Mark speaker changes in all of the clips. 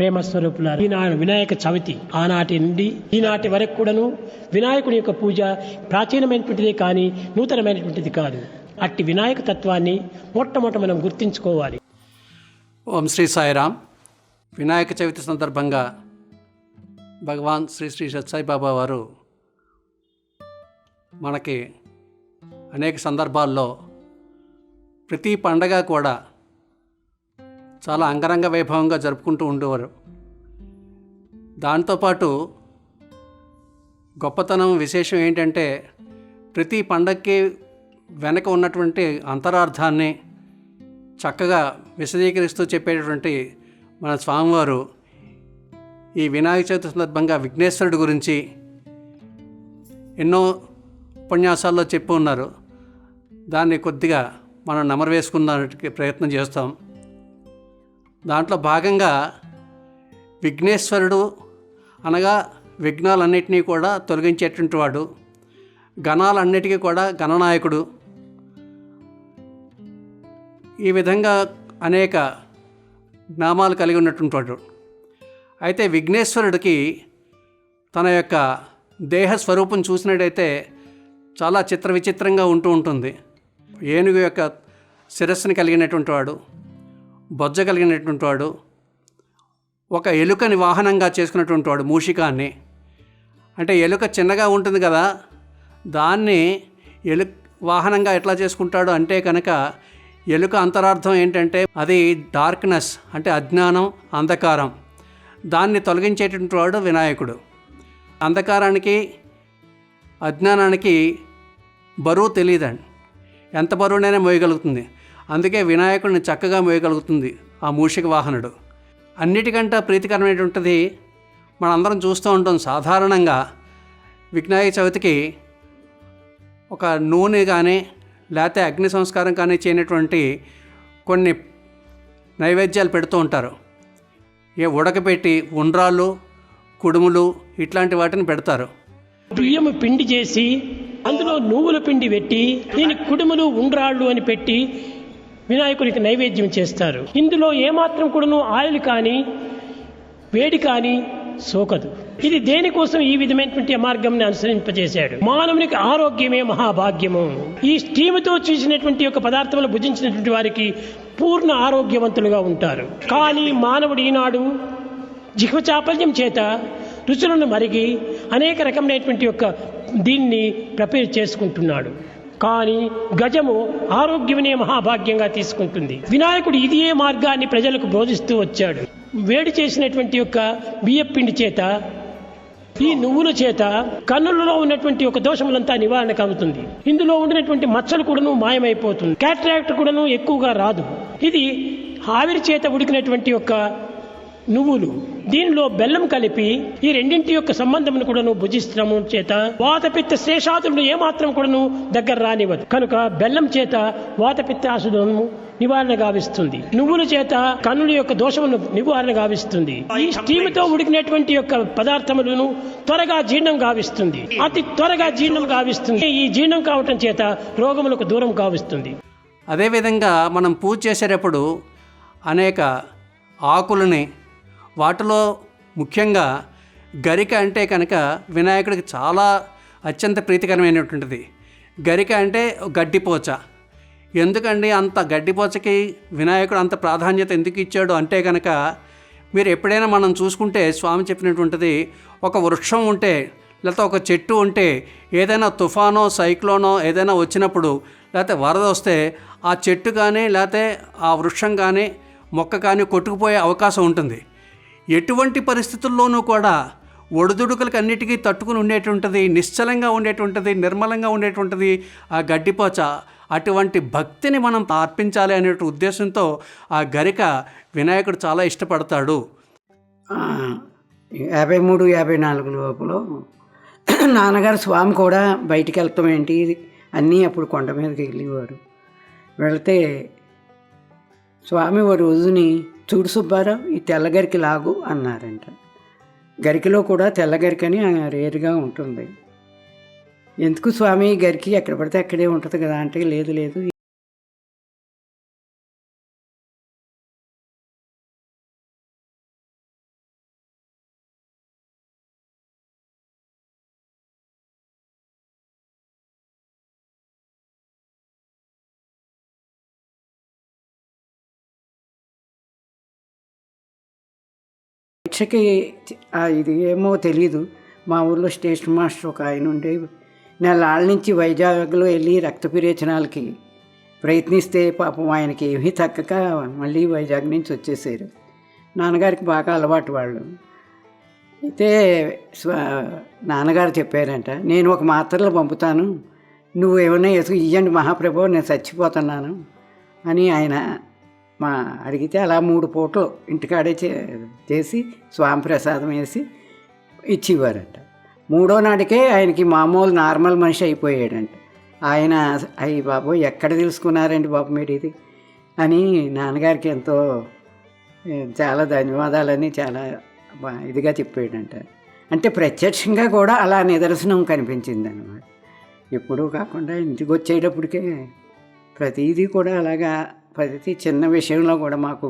Speaker 1: ప్రేమ స్వరూపులారా, ఈనాడు వినాయక చవితి. ఆనాటి నుండి ఈనాటి వరకు కూడాను వినాయకుడి యొక్క పూజ ప్రాచీనమైనటువంటిదే కానీ నూతనమైనటువంటిది కాదు. అట్టి వినాయక తత్వాన్ని మొట్టమొదట మనం గుర్తించుకోవాలి.
Speaker 2: ఓం శ్రీ సాయిరామ్. వినాయక చవితి సందర్భంగా భగవాన్ శ్రీ శ్రీ సత్సాయిబాబా వారు మనకి అనేక సందర్భాల్లో ప్రతి పండగ కూడా చాలా అంగరంగ వైభవంగా జరుపుకుంటూ ఉండేవారు. దాంతోపాటు గొప్పతనం విశేషం ఏంటంటే ప్రతి పండగకి వెనక ఉన్నటువంటి అంతరార్థాన్ని చక్కగా విశదీకరిస్తూ చెప్పేటటువంటి మన స్వామివారు ఈ వినాయక చవితి సందర్భంగా విఘ్నేశ్వరుడి గురించి ఎన్నో ఉపన్యాసాల్లో చెప్పి ఉన్నారు. దాన్ని కొద్దిగా మనం నెమరు వేసుకున్నానికి ప్రయత్నం చేస్తాం. దాంట్లో భాగంగా విఘ్నేశ్వరుడు అనగా విఘ్నాలన్నింటినీ కూడా తొలగించేటువంటి వాడు, గణాలన్నిటికీ కూడా గణనాయకుడు. ఈ విధంగా అనేక నామాలు కలిగి ఉన్నటువంటి వాడు. అయితే విఘ్నేశ్వరుడికి తన యొక్క దేహ స్వరూపం చూసినట్టయితే చాలా విచిత్రంగా ఉంటూ ఉంటుంది. ఏనుగు యొక్క శిరస్సుని కలిగినటువంటి వాడు, బొజ్జ కలిగినటువంటి వాడు, ఒక ఎలుకని వాహనంగా చేసుకున్నటువంటి వాడు, మూషికాన్ని. అంటే ఎలుక చిన్నగా ఉంటుంది కదా, దాన్ని వాహనంగా ఎట్లా చేసుకుంటాడు అంటే కనుక ఎలుక అంతరార్థం ఏంటంటే అది డార్క్నెస్, అంటే అజ్ఞానం, అంధకారం. దాన్ని తొలగించేటువంటి వాడు వినాయకుడు. అంధకారానికి అజ్ఞానానికి బరువు తెలియదండి, ఎంత బరువునైనా మోయగలుగుతుంది. అందుకే వినాయకుడిని చక్కగా మోయగలుగుతుంది ఆ మూషిక వాహనుడు. అన్నిటికంటే ప్రీతికరమైనటువంటిది మనందరం చూస్తూ ఉంటాం. సాధారణంగా వినాయక చవితికి ఒక నూనె కానీ లేకపోతే అగ్ని సంస్కారం కానీ చేయనటువంటి కొన్ని నైవేద్యాలు పెడుతూ ఉంటారు. ఉడకపెట్టి ఉండ్రాళ్ళు, కుడుములు ఇట్లాంటి వాటిని పెడతారు.
Speaker 1: బియ్యము పిండి చేసి అందులో నువ్వుల పిండి పెట్టి దీనికి కుడుములు, ఉండ్రాళ్ళు అని పెట్టి వినాయకుడికి నైవేద్యం చేస్తారు. ఇందులో ఏమాత్రం కూడాను ఆయిల్ కానీ వేడి కానీ సోకదు. ఇది దేనికోసం ఈ విధమైనటువంటి మార్గంని అనుసరింపజేశాడు. మానవునికి ఆరోగ్యమే మహాభాగ్యము. ఈ స్టీముతో చేసినటువంటి యొక్క పదార్థములు భుజించినటువంటి వారికి పూర్ణ ఆరోగ్యవంతులుగా ఉంటారు. కానీ మానవుడు ఈనాడు జిహ్వచాపల్యం చేత రుచులను మరిగి అనేక రకమైనటువంటి యొక్క దీన్ని ప్రిపేర్ చేసుకుంటున్నాడు. కానీ గజము ఆరోగ్యమనే మహాభాగ్యంగా తీసుకుంటుంది. వినాయకుడు ఇదే మార్గాన్ని ప్రజలకు బోధిస్తూ వచ్చాడు. వేడి చేసినటువంటి యొక్క బియ్యపిండి చేత, ఈ నువ్వుల చేత కన్నులలో ఉన్నటువంటి ఒక దోషములంతా నివారణ కలుగుతుంది. ఇందులో ఉండినటువంటి మచ్చలు కూడాను మాయమైపోతుంది. క్యాట్రాక్ట్ కూడాను ఎక్కువగా రాదు. ఇది ఆవిరి చేత ఉడికినటువంటి యొక్క నువ్వులు, దీనిలో బెల్లం కలిపి ఈ రెండింటి యొక్క సంబంధమును కూడాను భుజిస్తము చేత వాతపిత్త శేషాదులను ఏమాత్రం కూడాను దగ్గర రానివ్వదు. కనుక బెల్లం చేత వాతపిత్త ఆశుధము నివారణ గావిస్తుంది. నువ్వుల చేత కన్నుల యొక్క దోషమును నివారణ గావిస్తుంది. ఈ స్టీముతో ఉడికినటువంటి యొక్క పదార్థములను త్వరగా జీర్ణం గావిస్తుంది. అతి త్వరగా జీర్ణం గావిస్తుంది. ఈ జీర్ణం కావటం చేత రోగములకు దూరం గావిస్తుంది.
Speaker 2: అదేవిధంగా మనం పూజ చేసేటప్పుడు అనేక ఆకులని, వాటిలో ముఖ్యంగా గరిక అంటే కనుక వినాయకుడికి చాలా అత్యంత ప్రీతికరమైనటువంటిది. గరిక అంటే గడ్డిపోచ. ఎందుకండి అంత గడ్డిపోచకి వినాయకుడు అంత ప్రాధాన్యత ఎందుకు ఇచ్చాడు అంటే కనుక మీరు ఎప్పుడైనా మనం చూసుకుంటే స్వామి చెప్పినటువంటిది, ఒక వృక్షం ఉంటే లేకపోతే ఒక చెట్టు ఉంటే ఏదైనా తుఫానో సైక్లోనో ఏదైనా వచ్చినప్పుడు లేకపోతే వరద వస్తే ఆ చెట్టు కానీ లేకపోతే ఆ వృక్షం కానీ మొక్క కానీ కొట్టుకుపోయే అవకాశం ఉంటుంది. ఎటువంటి పరిస్థితుల్లోనూ కూడా ఒడిదుడుకులకు అన్నిటికీ తట్టుకుని ఉండేటువంటిది, నిశ్చలంగా ఉండేటువంటిది, నిర్మలంగా ఉండేటువంటిది ఆ గడ్డిపోచ. అటువంటి భక్తిని మనం అర్పించాలి అనే ఉద్దేశంతో ఆ గరిక వినాయకుడు చాలా ఇష్టపడతాడు.
Speaker 3: 53, 54 లోపల నాన్నగారు స్వామి కూడా బయటికి వెళ్తాం ఏంటి అన్నీ అప్పుడు కొండ మీదకి వెళ్ళేవారు. వెళితే స్వామి ఓ రోజుని, చూడు సుబ్బారావు ఈ తెల్లగరికి లాగు అన్నారంట. గరికలో కూడా తెల్లగరికని రేరుగా ఉంటుంది. ఎందుకు స్వామి గరికి ఎక్కడ పడితే అక్కడే ఉంటుంది కదా అంటే, లేదు లేదు పరీక్షకి ఇది ఏమో తెలీదు, మా ఊళ్ళో స్టేషన్ మాస్టర్ ఒక ఆయన ఉండే, నెలాళ్ళ నుంచి వైజాగ్లో వెళ్ళి రక్త విరేచనాలకి ప్రయత్నిస్తే పాపం ఆయనకి ఏమీ తగ్గక మళ్ళీ వైజాగ్ నుంచి వచ్చేసారు. నాన్నగారికి బాగా అలవాటు వాళ్ళు. అయితే నాన్నగారు చెప్పారంట, నేను ఒక మాత్రలు పంపుతాను, నువ్వు ఏమైనా ఇవ్వండి మహాప్రభు, నేను చచ్చిపోతున్నాను అని ఆయన అడిగితే అలా 3 పూటలు ఇంటికాడే చేసి స్వామి ప్రసాదం వేసి ఇచ్చేవారంట. 3వ నాటికే ఆయనకి మామూలు నార్మల్ మనిషి అయిపోయాడంట. ఆయన అయ్యి బాబు ఎక్కడ తెలుసుకున్నారండి బాబు మీరు ఇది అని నాన్నగారికి ఎంతో చాలా ధన్యవాదాలని చాలా ఇదిగా చెప్పాడంట. అంటే ప్రత్యక్షంగా కూడా అలా నిదర్శనం కనిపించింది అన్నమాట. ఎప్పుడూ కాకుండా ఇంటికి వచ్చేటప్పటికే ప్రతిదీ కూడా అలాగా ప్రతి చిన్న విషయంలో కూడా మాకు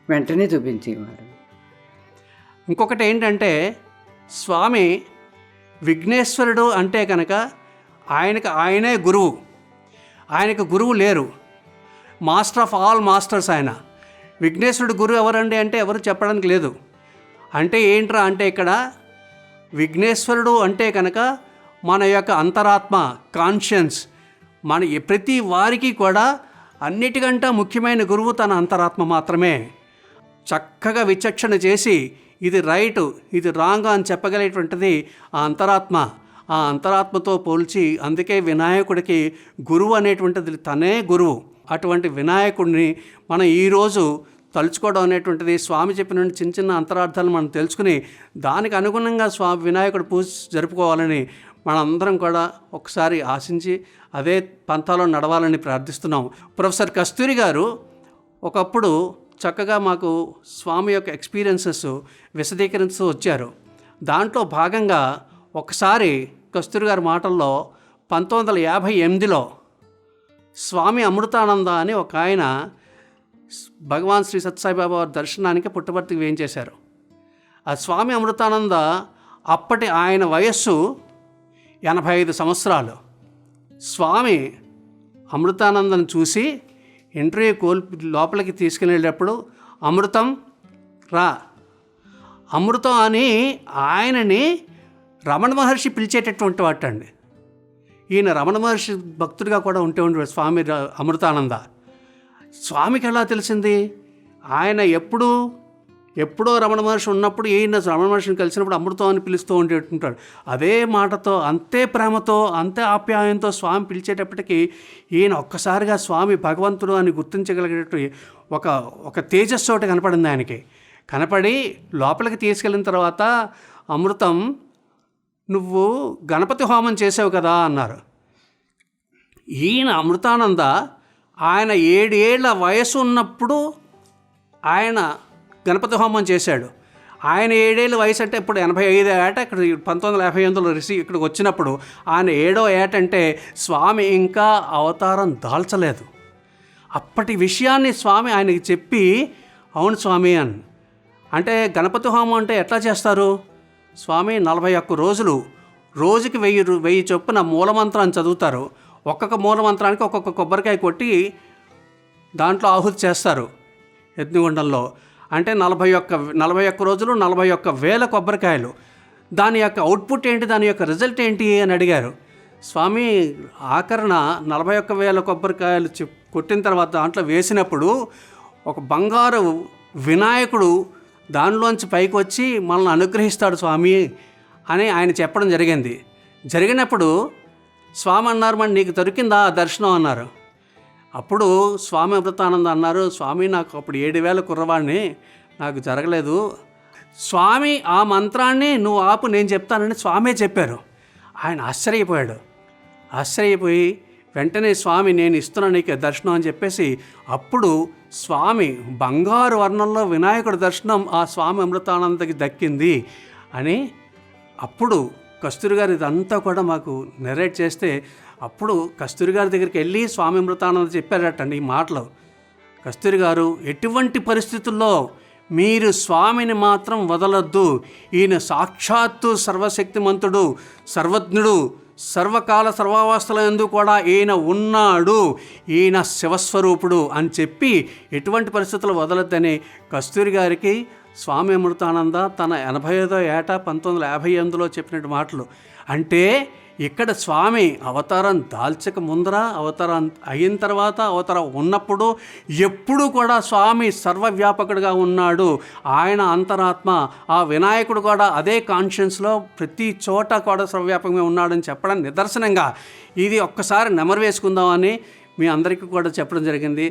Speaker 3: వెంటనే చూపించేవారు.
Speaker 2: ఇంకొకటి ఏంటంటే, స్వామి విఘ్నేశ్వరుడు అంటే కనుక ఆయనే గురువు. ఆయనకు గురువు లేరు, మాస్టర్ ఆఫ్ ఆల్ మాస్టర్స్ ఆయన. విఘ్నేశ్వరుడు గురువు ఎవరండి అంటే ఎవరు చెప్పడానికి లేదు. అంటే ఏంట్రా అంటే ఇక్కడ విఘ్నేశ్వరుడు అంటే కనుక మన యొక్క అంతరాత్మ, కాన్షియన్స్. మన ప్రతి వారికి కూడా అన్నిటికంటే ముఖ్యమైన గురువు తన అంతరాత్మ మాత్రమే. చక్కగా విచక్షణ చేసి ఇది రైటు ఇది రాంగ్ అని చెప్పగలిగేటువంటిది ఆ అంతరాత్మ. ఆ అంతరాత్మతో పోల్చి అందుకే వినాయకుడికి గురువు అనేటువంటిది తనే గురువు. అటువంటి వినాయకుడిని మనం ఈరోజు తలుచుకోవడం అనేటువంటిది, స్వామి చెప్పిన చిన్న చిన్న అంతరార్థాలు మనం తెలుసుకుని దానికి అనుగుణంగా వినాయకుడి పూజ జరుపుకోవాలని మనందరం కూడా ఒకసారి ఆశించి అదే పంథాలో నడవాలని ప్రార్థిస్తున్నాం. ప్రొఫెసర్ కస్తూరి గారు ఒకప్పుడు చక్కగా మాకు స్వామి యొక్క ఎక్స్పీరియన్సెస్ విశదీకరిస్తూ వచ్చారు. దాంట్లో భాగంగా ఒకసారి కస్తూరి గారి మాటల్లో 1958లో స్వామి అమృతానంద అని ఒక ఆయన భగవాన్ శ్రీ సత్యసాయిబాబా వారి దర్శనానికి పుట్టపర్తికి వేయించేశారు. ఆ స్వామి అమృతానంద అప్పటి ఆయన వయస్సు 85 సంవత్సరాలు. స్వామి అమృతానందను చూసి ఇంటర్వ్యూ లోపలికి తీసుకెళ్ళేటప్పుడు అమృతం రా, అమృతం అని ఆయనని రమణ మహర్షి పిలిచేటటువంటి వాటండి. ఈయన రమణ మహర్షి భక్తుడిగా కూడా ఉంటే స్వామి అమృతానంద. స్వామికి ఎలా తెలిసింది? ఆయన ఎప్పుడో రమణ మహర్షి ఉన్నప్పుడు ఈయన రమణ మహర్షిని కలిసినప్పుడు అమృతం అని పిలుస్తూ ఉండేటుంటాడు. అదే మాటతో, అంతే ప్రేమతో, అంతే ఆప్యాయంతో స్వామి పిలిచేటప్పటికీ ఈయన ఒక్కసారిగా స్వామి భగవంతుడు అని గుర్తించగలిగేటట్టు ఒక తేజస్సు ఒకటి కనపడింది ఆయనకి. కనపడి లోపలికి తీసుకెళ్ళిన తర్వాత, అమృతం నువ్వు గణపతి హోమం చేసావు కదా అన్నారు. ఈయన అమృతానంద ఆయన 7 ఏళ్ల వయసు ఉన్నప్పుడు ఆయన గణపతి హోమం చేశాడు. ఆయన 7 ఏళ్ళ వయసు అంటే ఇప్పుడు 85 ఏట. ఇక్కడ 1958లో ఇక్కడికి వచ్చినప్పుడు ఆయన 7వ ఏట అంటే స్వామి ఇంకా అవతారం దాల్చలేదు. అప్పటి విషయాన్ని స్వామి ఆయనకి చెప్పి, అవును స్వామి అంటే గణపతి హోమం అంటే ఎట్లా చేస్తారు స్వామి? 41 రోజులు, రోజుకి 1000 చొప్పున మూలమంత్రాన్ని చదువుతారు. ఒక్కొక్క మూలమంత్రానికి ఒక్కొక్క కొబ్బరికాయ కొట్టి దాంట్లో ఆహుతి చేస్తారు యజ్ఞగుండంలో. అంటే 41 రోజులు 41,000 కొబ్బరికాయలు. దాని యొక్క అవుట్పుట్ ఏంటి, దాని యొక్క రిజల్ట్ ఏంటి అని అడిగారు. స్వామి ఆఖరణ 41,000 కొబ్బరికాయలు కొట్టిన తర్వాత దాంట్లో వేసినప్పుడు ఒక బంగారు వినాయకుడు దానిలోంచి పైకి వచ్చి మనల్ని అనుగ్రహిస్తాడు స్వామి అని ఆయన చెప్పడం జరిగినప్పుడు స్వామి అన్నారు, మరి నీకు దొరికిందా ఆ దర్శనం అన్నారు. అప్పుడు స్వామి అమృతానంద అన్నారు, స్వామి నాకు అప్పుడు 7,000 కుర్రవాడిని, నాకు జరగలేదు. స్వామి ఆ మంత్రాన్ని నువ్వు ఆపు, నేను చెప్తానని స్వామే చెప్పారు. ఆయన ఆశ్చర్యపోయి వెంటనే స్వామి నేను ఇస్తున్నాను నీకు దర్శనం అని చెప్పేసి, అప్పుడు స్వామి బంగారు వర్ణంలో వినాయకుడి దర్శనం ఆ స్వామి అమృతానందకి దక్కింది అని అప్పుడు కస్తూరి గారు ఇదంతా కూడా మాకు నెరేట్ చేస్తే, అప్పుడు కస్తూరి గారి దగ్గరికి వెళ్ళి స్వామి అమృతానంద చెప్పారటండి ఈ మాటలు. కస్తూరి గారు, ఎటువంటి పరిస్థితుల్లో మీరు స్వామిని మాత్రం వదలొద్దు, ఈయన సాక్షాత్తు సర్వశక్తిమంతుడు, సర్వజ్ఞుడు, సర్వకాల సర్వావస్థల యందు కూడా ఈయన ఉన్నాడు, ఈయన శివస్వరూపుడు అని చెప్పి ఎటువంటి పరిస్థితుల్లో వదలొద్దని కస్తూరి గారికి స్వామి అమృతానంద తన 85వ ఏట 1958లో చెప్పినట్టు మాటలు. అంటే ఇక్కడ స్వామి అవతారం దాల్చక ముందర, అవతారం అయిన తర్వాత, అవతారం ఉన్నప్పుడు ఎప్పుడు కూడా స్వామి సర్వవ్యాపకుడిగా ఉన్నాడు. ఆయన అంతరాత్మ, ఆ వినాయకుడు కూడా అదే కాన్షియన్స్లో ప్రతి చోట కూడా సర్వవ్యాపకంగా ఉన్నాడని చెప్పడం నిదర్శనంగా ఇది ఒక్కసారి నెమరు వేసుకుందామని మీ అందరికీ కూడా చెప్పడం జరిగింది.